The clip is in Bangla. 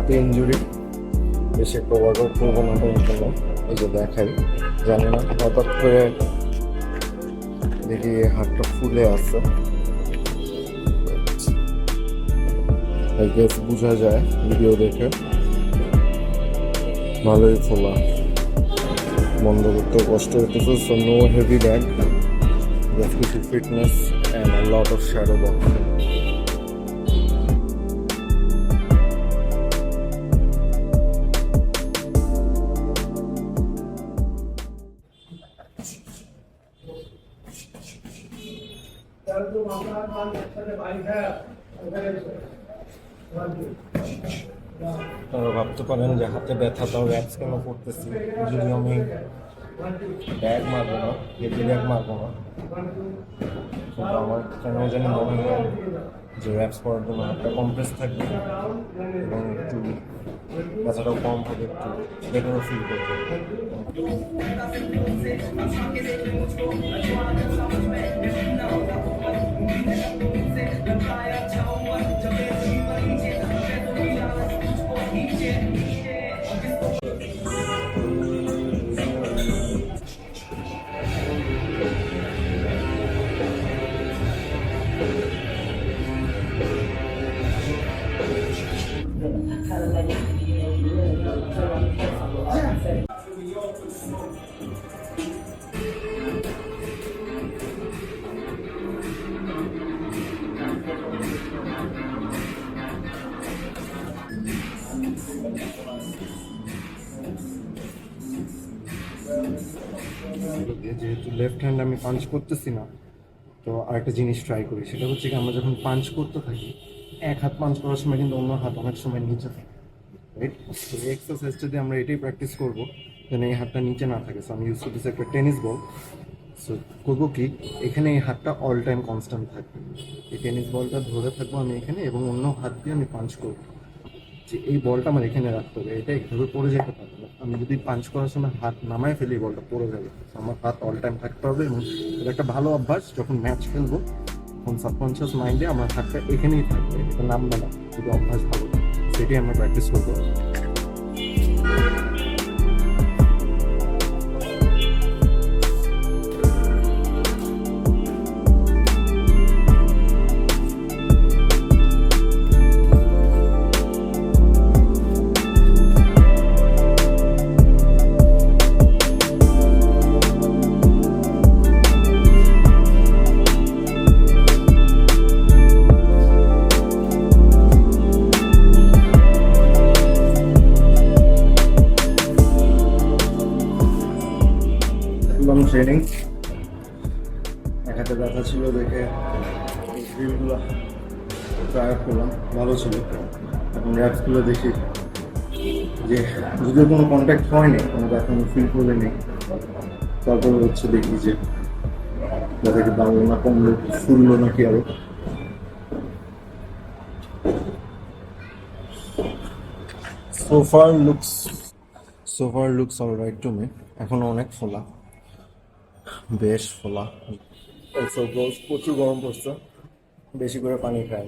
হাতে ইঞ্জুরি, বেশি একটা ওয়ার্কআউট করবো না তো ইনশাল্লাহ। এই যে দেখাই, জানি না হঠাৎ করে দেখি হাতটা ফুলে আসছে, আই গেস বোঝা যায় ভিডিও দেখে। ভালোই ফোলা, বন্ধ করতে কষ্ট হইতেছে। So no heavy bag, just কিছু fitness and a lot of shadow boxing. আপনারা ভাবতে পারেন যে হাতে ব্যথা, তাও র্যাপস কেন করতেছি, যদি আমি ব্যাগ মারবো না, হেভি ব্যাগ মারবো না, কিন্তু আমার কেন জানি মনে হয় যে র্যাপস করার জন্য হাতটা কমপ্রেস থাকবে এবং একটু ব্যথাটাও কম হবে, একটু বেটারও ফিল করবে। যেহেতু লেফট হ্যান্ড আমি পাঞ্চ করতেছি না, তো আরেকটা জিনিস ট্রাই করি, সেটা হচ্ছে কি আমরা যখন পাঞ্চ করতে থাকি, এক হাত পাঞ্চ করার সময় কিন্তু অন্য হাত অনেক সময় নিচে থাকে, রাইট? তো এই এক্সারসাইজ যদি আমরা এটাই প্র্যাকটিস করবো, যেন এই হাতটা নিচে না থাকে। সো আমি ইউজ করতেছি একটা টেনিস বল। সো করবো কি, এখানে এই হাতটা অল টাইম কনস্ট্যান্ট থাকবে, এই টেনিস বলটা ধরে থাকবো আমি এখানে, এবং অন্য হাত দিয়ে আমি পাঞ্চ করবো। যে এই বলটা আমার এখানে রাখতে হবে, এটা এইভাবে পড়ে যেতে পারবে না। আমি যদি পাঞ্চ করার সময় হাত নামায় ফেলি, বলটা পড়ে যাবে। আমার হাত অল টাইম থাকতে হবে, এবং এটা একটা ভালো অভ্যাস। যখন ম্যাচ খেলবো তখন সাবকনশিয়াস মাইন্ডে আমার হাতটা এখানেই থাকবে, এটা নামবে না, যদি অভ্যাস ভালো, সেটাই আমরা প্র্যাকটিস করবো। ট্রেনিং এক হাতে ব্যথা ছিল দেখে ড্রিলগুলো ট্রাই করলাম, ভালো ছিল। এখন র্যাপসগুলো দেখি যে যদিও কোনো কন্ট্যাক্ট হয়নি, কোনো ব্যথা আমি ফিল করে নেই, তারপরে হচ্ছে দেখি যে ব্যথাকে বাড়লো না কমলো, ফুললো নাকি আরো। So far looks all right to me. এখনো অনেক ফোলা, বেশ ফোলা। প্রচুর গরম পড়ছে, বেশি করে পানি খাই।